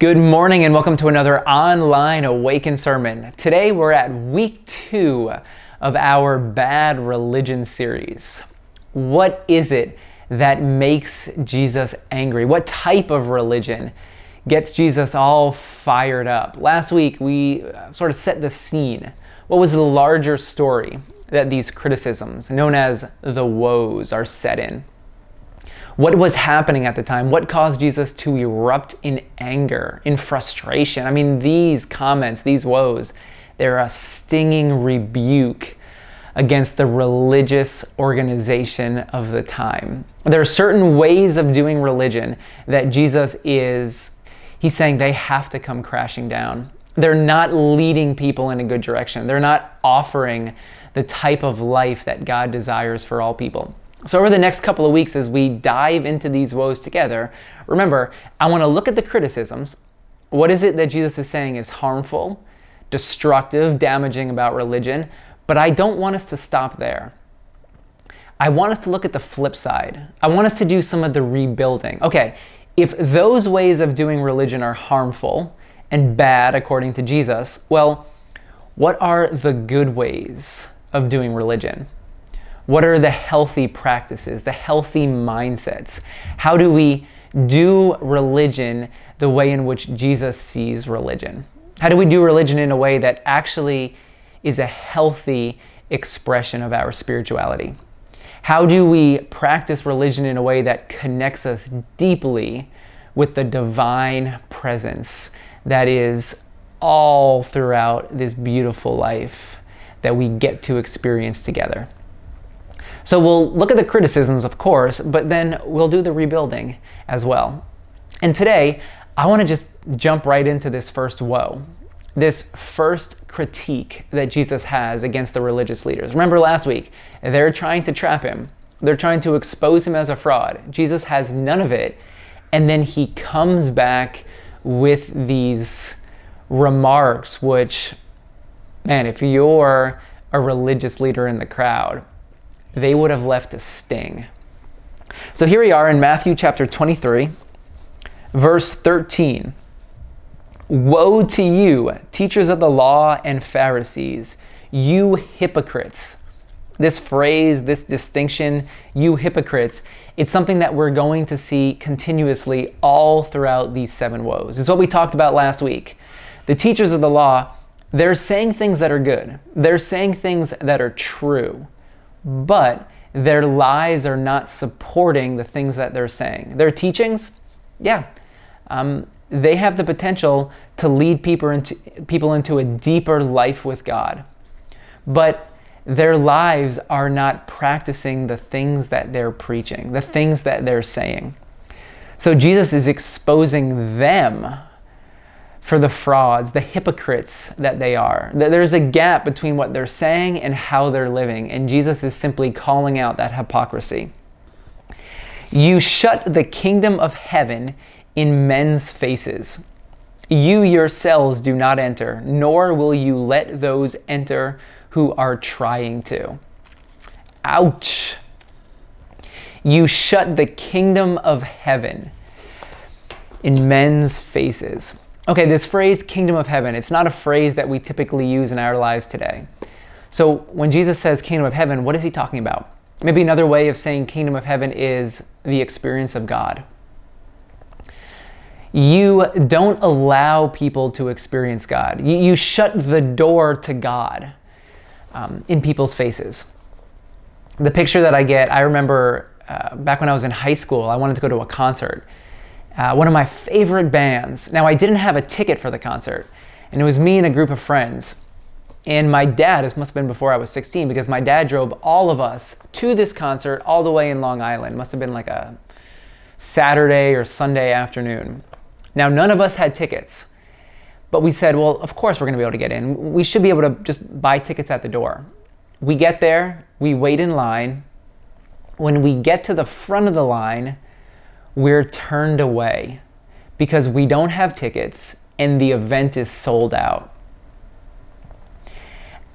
Good morning and welcome to another online Awaken sermon. Today we're at week 2 of our Bad Religion series. What is it that makes Jesus angry? What type of religion gets Jesus all fired up? Last week we sort of set the scene. What was the larger story that these criticisms, known as the woes, are set in? What was happening at the time? What caused Jesus to erupt in anger, in frustration? I mean, these comments, these woes, they're a stinging rebuke against the religious organization of the time. There are certain ways of doing religion that he's saying they have to come crashing down. They're not leading people in a good direction. They're not offering the type of life that God desires for all people. So over the next couple of weeks, as we dive into these woes together, remember, I want to look at the criticisms. What is it that Jesus is saying is harmful, destructive, damaging about religion? But I don't want us to stop there. I want us to look at the flip side. I want us to do some of the rebuilding. Okay, if those ways of doing religion are harmful and bad according to Jesus, well, what are the good ways of doing religion? What are the healthy practices, the healthy mindsets? How do we do religion the way in which Jesus sees religion? How do we do religion in a way that actually is a healthy expression of our spirituality? How do we practice religion in a way that connects us deeply with the divine presence that is all throughout this beautiful life that we get to experience together? So we'll look at the criticisms, of course, but then we'll do the rebuilding as well. And today, I want to just jump right into this first woe, this first critique that Jesus has against the religious leaders. Remember last week, they're trying to trap him. They're trying to expose him as a fraud. Jesus has none of it. And then he comes back with these remarks, which, man, if you're a religious leader in the crowd, they would have left a sting. So here we are in Matthew chapter 23, verse 13. Woe to you, teachers of the law and Pharisees, you hypocrites. This phrase, this distinction, you hypocrites, it's something that we're going to see continuously all throughout these 7 woes. It's what we talked about last week. The teachers of the law, they're saying things that are good. They're saying things that are true. But their lives are not supporting the things that they're saying. Their teachings, they have the potential to lead people into a deeper life with God. But their lives are not practicing the things that they're preaching, the things that they're saying. So Jesus is exposing them for the frauds, the hypocrites that they are. There's a gap between what they're saying and how they're living, and Jesus is simply calling out that hypocrisy. You shut the kingdom of heaven in men's faces. You yourselves do not enter, nor will you let those enter who are trying to. Ouch! You shut the kingdom of heaven in men's faces. Okay, this phrase, kingdom of heaven, it's not a phrase that we typically use in our lives today. So when Jesus says kingdom of heaven, what is he talking about? Maybe another way of saying kingdom of heaven is the experience of God. You don't allow people to experience God. You shut the door to God in people's faces. The picture that I get, I remember back when I was in high school, I wanted to go to a concert. One of my favorite bands. Now, I didn't have a ticket for the concert, and it was me and a group of friends. And my dad, this must have been before I was 16, because my dad drove all of us to this concert all the way in Long Island. It must have been like a Saturday or Sunday afternoon. Now, none of us had tickets, but we said, well, of course we're going to be able to get in. We should be able to just buy tickets at the door. We get there, we wait in line. When we get to the front of the line, we're turned away because we don't have tickets and the event is sold out.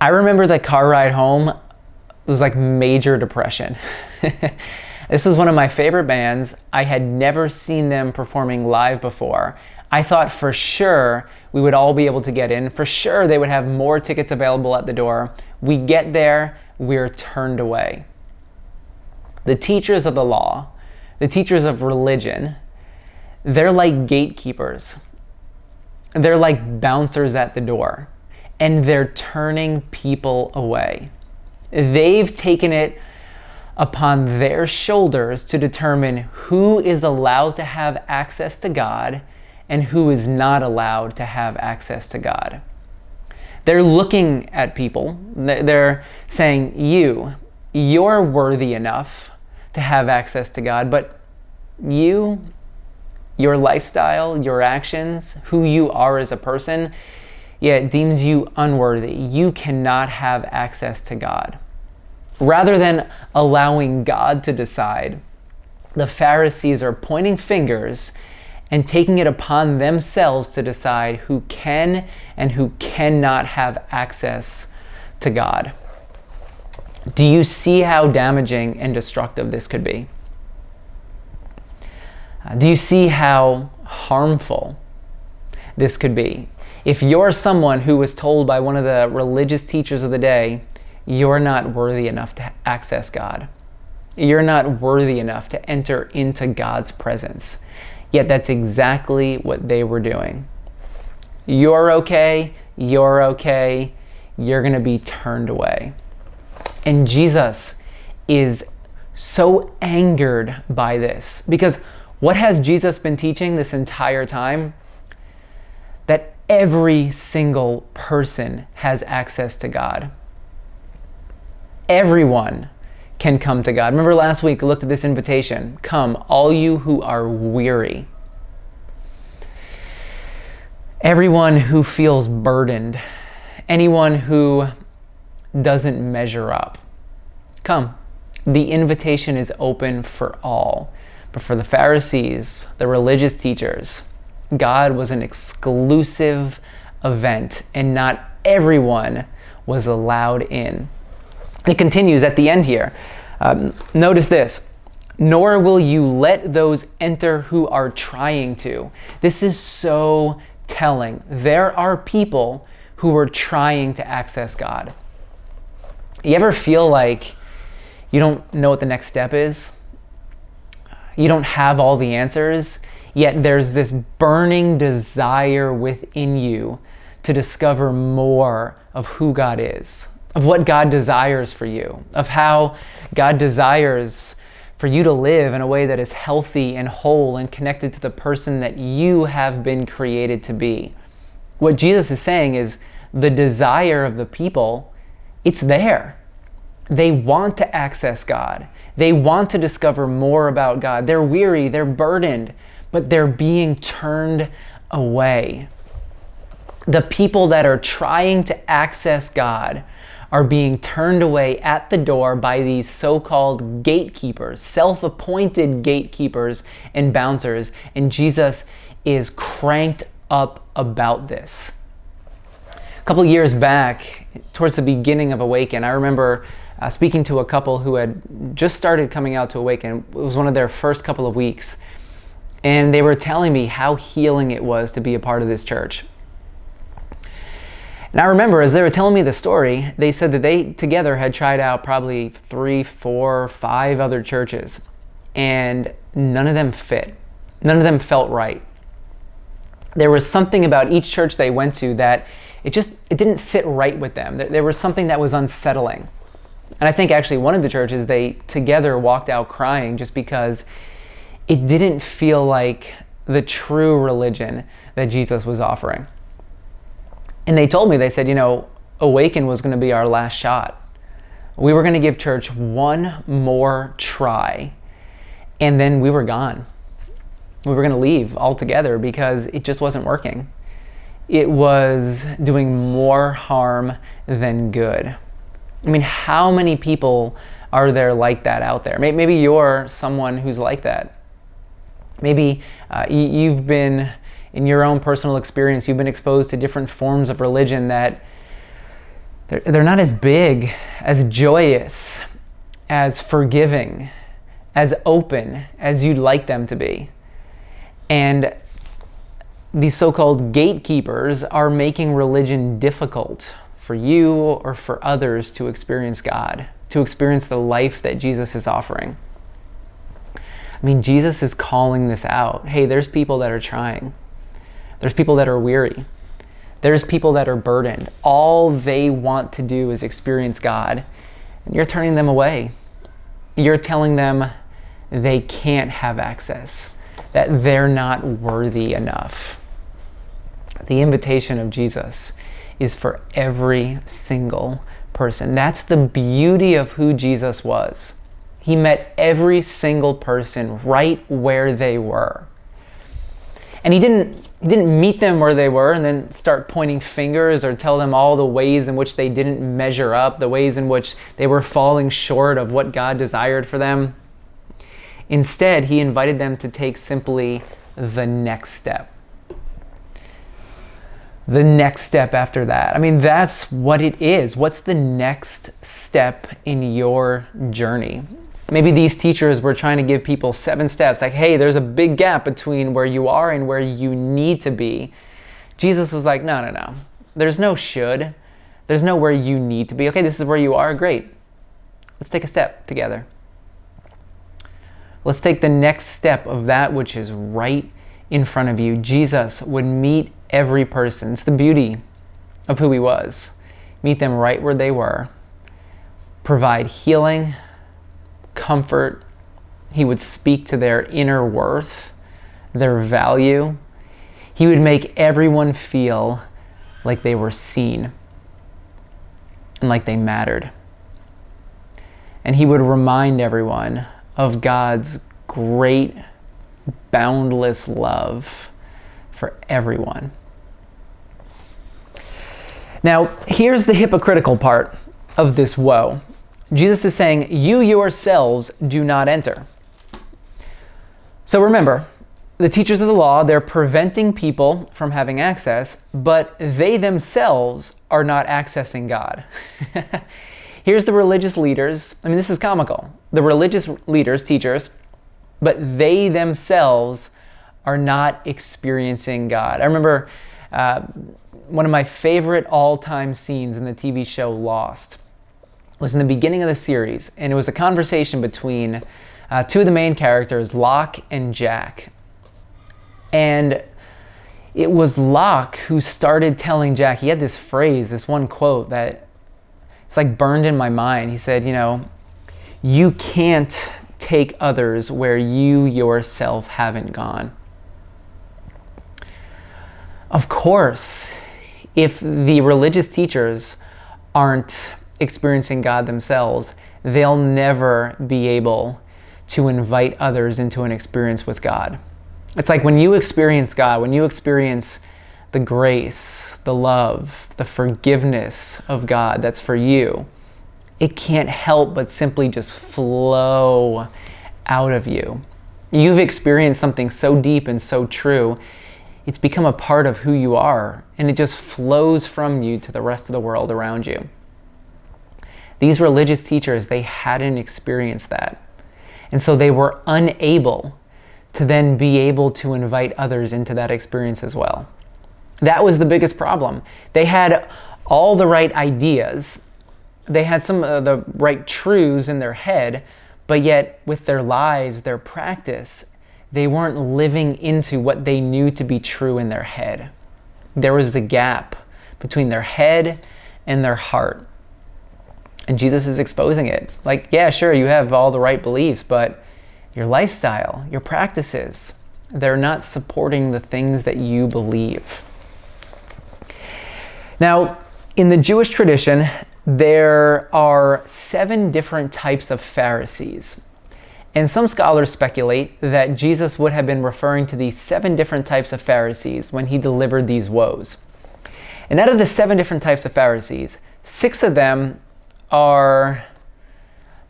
I remember the car ride home, it was like major depression. This was one of my favorite bands. I had never seen them performing live before. I thought for sure we would all be able to get in. For sure they would have more tickets available at the door. We get there, we're turned away. The teachers of the law, the teachers of religion, they're like gatekeepers. They're like bouncers at the door, and they're turning people away. They've taken it upon their shoulders to determine who is allowed to have access to God and who is not allowed to have access to God. They're looking at people. They're saying, you're worthy enough to have access to God, but your lifestyle, your actions, who you are as a person, it deems you unworthy. You cannot have access to God. Rather than allowing God to decide, the Pharisees are pointing fingers and taking it upon themselves to decide who can and who cannot have access to God. Do you see how damaging and destructive this could be? Do you see how harmful this could be? If you're someone who was told by one of the religious teachers of the day, you're not worthy enough to access God. You're not worthy enough to enter into God's presence. Yet that's exactly what they were doing. You're okay, you're going to be turned away. And Jesus is so angered by this, because what has Jesus been teaching this entire time? That every single person has access to God. Everyone can come to God. Remember last week we looked at this invitation. Come, all you who are weary. Everyone who feels burdened. Anyone who doesn't measure up. Come. The invitation is open for all. But for the Pharisees, the religious teachers, God was an exclusive event, and not everyone was allowed in. It continues at the end here. Notice this. Nor will you let those enter who are trying to. This is so telling. There are people who are trying to access God. You ever feel like you don't know what the next step is? You don't have all the answers, yet there's this burning desire within you to discover more of who God is, of what God desires for you, of how God desires for you to live in a way that is healthy and whole and connected to the person that you have been created to be. What Jesus is saying is the desire of the people, it's there. They want to access God. They want to discover more about God. They're weary, they're burdened, but they're being turned away. The people that are trying to access God are being turned away at the door by these so-called gatekeepers, self-appointed gatekeepers and bouncers, and Jesus is cranked up about this. A couple years back, towards the beginning of Awaken, I remember speaking to a couple who had just started coming out to Awaken. It was one of their first couple of weeks, and they were telling me how healing it was to be a part of this church. And I remember as they were telling me the story, they said that they together had tried out probably 3, 4, 5 other churches, and none of them fit. None of them felt right. There was something about each church they went to that it didn't sit right with them. There was something that was unsettling. And I think actually one of the churches, they together walked out crying just because it didn't feel like the true religion that Jesus was offering. And they told me, they said, Awaken was going to be our last shot. We were going to give church one more try, and then we were gone. We were going to leave altogether because it just wasn't working. It was doing more harm than good. I mean, how many people are there like that out there? Maybe you're someone who's like that. Maybe you've been, in your own personal experience, you've been exposed to different forms of religion that they're not as big, as joyous, as forgiving, as open as you'd like them to be. And these so-called gatekeepers are making religion difficult for you or for others to experience God, to experience the life that Jesus is offering. I mean, Jesus is calling this out. Hey, there's people that are trying. There's people that are weary. There's people that are burdened. All they want to do is experience God, and you're turning them away. You're telling them they can't have access, that they're not worthy enough. The invitation of Jesus is for every single person. That's the beauty of who Jesus was. He met every single person right where they were. And he didn't meet them where they were and then start pointing fingers or tell them all the ways in which they didn't measure up, the ways in which they were falling short of what God desired for them. Instead, he invited them to take simply the next step. The next step after that. I mean, that's what it is. What's the next step in your journey? Maybe these teachers were trying to give people 7 steps, like, hey, there's a big gap between where you are and where you need to be. Jesus was like, no. There's no should. There's no where you need to be. Okay, this is where you are. Great. Let's take a step together. Let's take the next step of that which is right in front of you. Jesus would meet every person. It's the beauty of who he was. Meet them right where they were. Provide healing, comfort. He would speak to their inner worth, their value. He would make everyone feel like they were seen and like they mattered. And he would remind everyone of God's great, boundless love for everyone. Now, here's the hypocritical part of this woe. Jesus is saying, you yourselves do not enter. So remember, the teachers of the law, they're preventing people from having access, but they themselves are not accessing God. Here's the religious leaders. I mean, this is comical. The religious leaders, teachers, but they themselves are not experiencing God. I remember one of my favorite all-time scenes in the TV show Lost was in the beginning of the series, and it was a conversation between 2 of the main characters, Locke and Jack. And it was Locke who started telling Jack, he had this phrase, this one quote that it's like burned in my mind. He said, you can't take others where you yourself haven't gone. Of course, if the religious teachers aren't experiencing God themselves, they'll never be able to invite others into an experience with God. It's like when you experience God, when you experience the grace, the love, the forgiveness of God that's for you, it can't help but simply just flow out of you. You've experienced something so deep and so true, it's become a part of who you are, and it just flows from you to the rest of the world around you. These religious teachers, they hadn't experienced that. And so they were unable to then be able to invite others into that experience as well. That was the biggest problem. They had all the right ideas. They had some of the right truths in their head, but yet with their lives, their practice, they weren't living into what they knew to be true in their head. There was a gap between their head and their heart. And Jesus is exposing it. Like, yeah, sure, you have all the right beliefs, but your lifestyle, your practices, they're not supporting the things that you believe. Now, in the Jewish tradition, there are 7 different types of Pharisees. And some scholars speculate that Jesus would have been referring to these 7 different types of Pharisees when he delivered these woes. And out of the 7 different types of Pharisees, 6 of them they're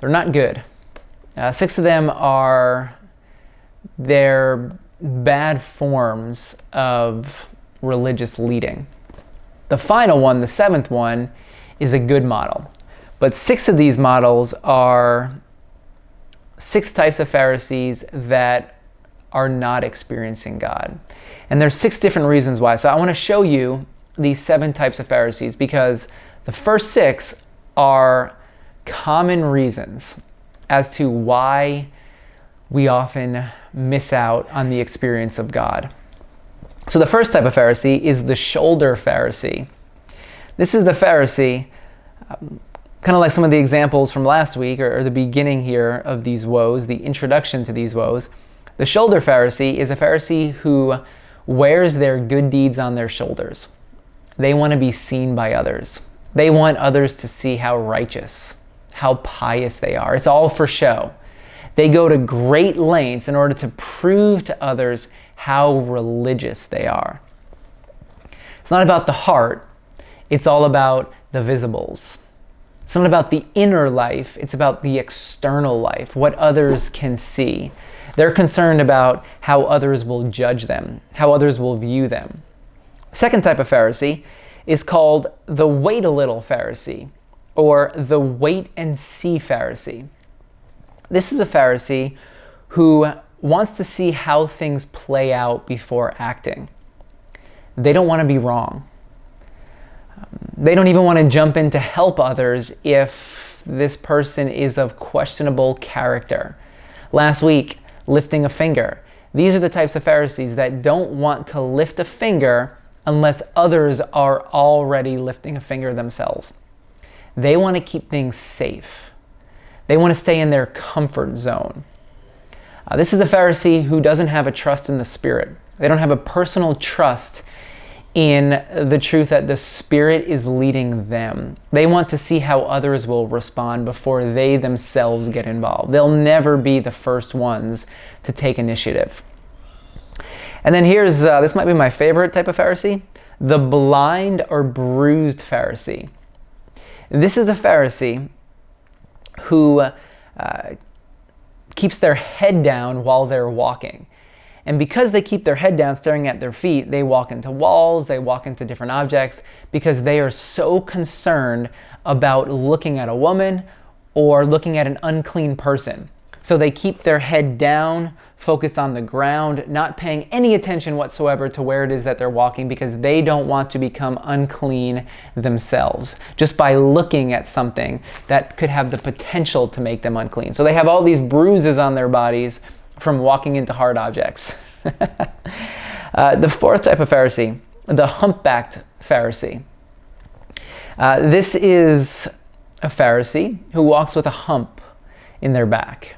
not good. 6 of them they're bad forms of religious leading. The final one, the 7th one, is a good model. But 6 of these models are 6 types of Pharisees that are not experiencing God. And there's 6 different reasons why. So I want to show you these 7 types of Pharisees, because the first 6 are common reasons as to why we often miss out on the experience of God. So the first type of Pharisee is the Shoulder Pharisee. This is the Pharisee, kind of like some of the examples from last week, or the beginning here of these woes, the introduction to these woes. The Shoulder Pharisee is a Pharisee who wears their good deeds on their shoulders. They want to be seen by others. They want others to see how righteous, how pious they are. It's all for show. They go to great lengths in order to prove to others how religious they are. It's not about the heart. It's all about the visibles. It's not about the inner life. It's about the external life, what others can see. They're concerned about how others will judge them, how others will view them. Second type of Pharisee is called the Wait a Little Pharisee, or the Wait and See Pharisee. This is a Pharisee who wants to see how things play out before acting. They don't want to be wrong. They don't even want to jump in to help others if this person is of questionable character. Last week, lifting a finger. These are the types of Pharisees that don't want to lift a finger unless others are already lifting a finger themselves. They want to keep things safe. They want to stay in their comfort zone. This is a Pharisee who doesn't have a trust in the Spirit. They don't have a personal trust in the truth that the Spirit is leading them. They want to see how others will respond before they themselves get involved. They'll never be the first ones to take initiative. And then here's, this might be my favorite type of Pharisee, the blind or bruised Pharisee. This is a Pharisee who keeps their head down while they're walking. And because they keep their head down staring at their feet, they walk into walls, they walk into different objects, because they are so concerned about looking at a woman or looking at an unclean person. So they keep their head down, focused on the ground, not paying any attention whatsoever to where it is that they're walking, because they don't want to become unclean themselves just by looking at something that could have the potential to make them unclean. So they have all these bruises on their bodies from walking into hard objects. The fourth type of Pharisee, the Humpbacked Pharisee. This is a Pharisee who walks with a hump in their back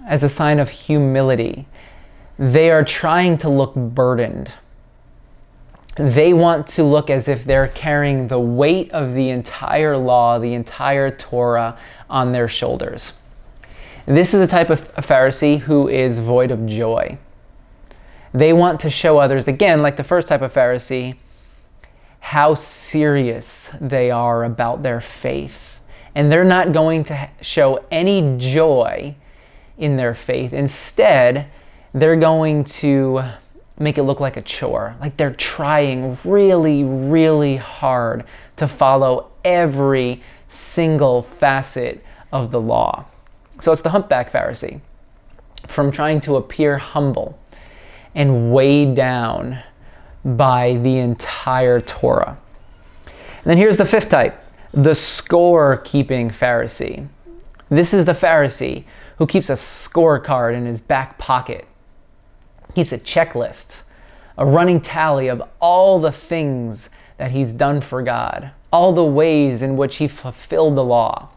as a sign of humility. They are trying to look burdened. They want to look as if they're carrying the weight of the entire law, the entire Torah on their shoulders. This is a type of Pharisee who is void of joy. They want to show others, again, like the first type of Pharisee, how serious they are about their faith. And they're not going to show any joy in their faith. Instead, they're going to make it look like a chore, like they're trying really, really hard to follow every single facet of the law. So it's the humpback Pharisee, from trying to appear humble and weighed down by the entire Torah. And then here's the fifth type, the score-keeping Pharisee. This is the Pharisee who keeps a scorecard in his back pocket. He keeps a checklist, a running tally of all the things that he's done for God, all the ways in which he fulfilled the law.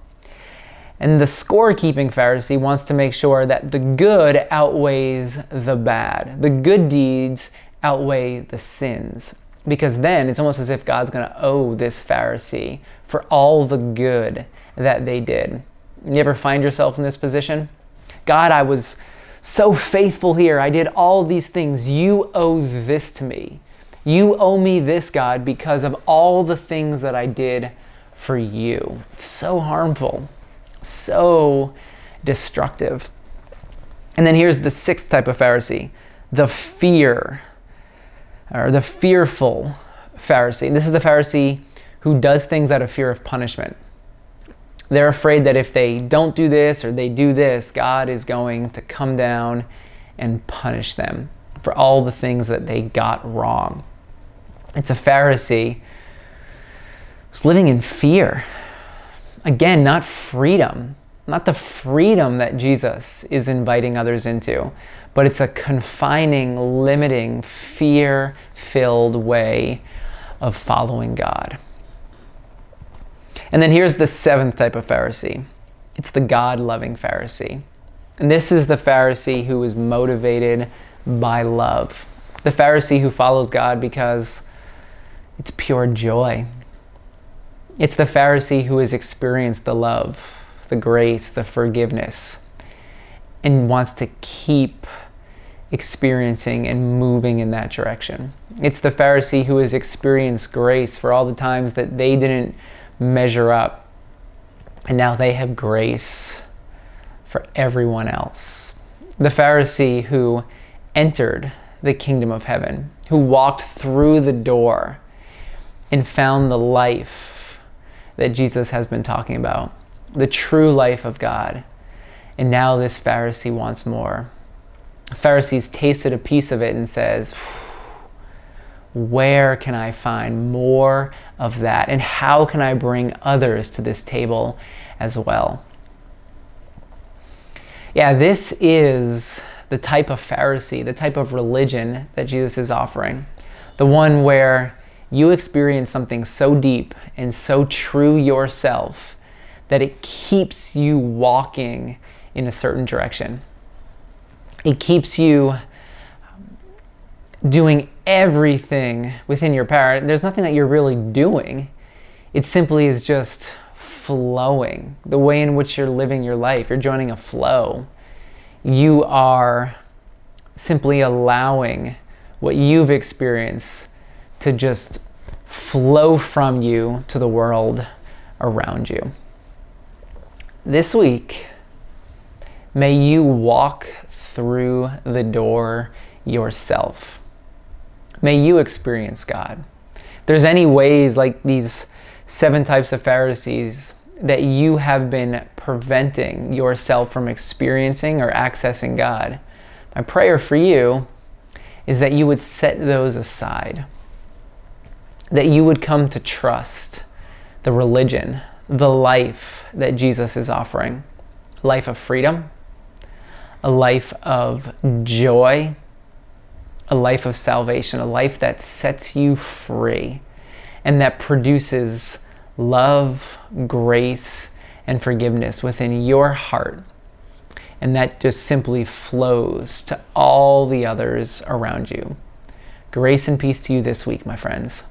And the score-keeping Pharisee wants to make sure that the good outweighs the bad. The good deeds outweigh the sins. Because then it's almost as if God's going to owe this Pharisee for all the good that they did. You ever find yourself in this position? God, I was so faithful here. I did all these things. You owe this to me. You owe me this, God, because of all the things that I did for you. It's so harmful. So destructive. And then here's the sixth type of Pharisee, the fearful Pharisee. This is the Pharisee who does things out of fear of punishment. They're afraid that if they don't do this or they do this, God is going to come down and punish them for all the things that they got wrong. It's a Pharisee who's living in fear. Again, not freedom, not the freedom that Jesus is inviting others into, but it's a confining, limiting, fear-filled way of following God. And then here's the seventh type of Pharisee. It's the God-loving Pharisee. And this is the Pharisee who is motivated by love. The Pharisee who follows God because it's pure joy. It's the Pharisee who has experienced the love, the grace, the forgiveness, and wants to keep experiencing and moving in that direction. It's the Pharisee who has experienced grace for all the times that they didn't measure up, and now they have grace for everyone else. The Pharisee who entered the kingdom of heaven, who walked through the door and found the life that Jesus has been talking about, the true life of God. And now this Pharisee wants more. This Pharisee's tasted a piece of it and says, where can I find more of that? And how can I bring others to this table as well? Yeah, this is the type of Pharisee, the type of religion that Jesus is offering. The one where you experience something so deep and so true yourself that it keeps you walking in a certain direction. It keeps you doing everything within your power. There's nothing that you're really doing. It simply is just flowing. The way in which you're living your life, you're joining a flow. You are simply allowing what you've experienced to just flow from you to the world around you. This week, may you walk through the door yourself. May you experience God. If there's any ways like these 7 types of Pharisees that you have been preventing yourself from experiencing or accessing God, my prayer for you is that you would set those aside. That you would come to trust the religion, the life that Jesus is offering. A life of freedom, a life of joy, a life of salvation, a life that sets you free and that produces love, grace, and forgiveness within your heart. And that just simply flows to all the others around you. Grace and peace to you this week, my friends.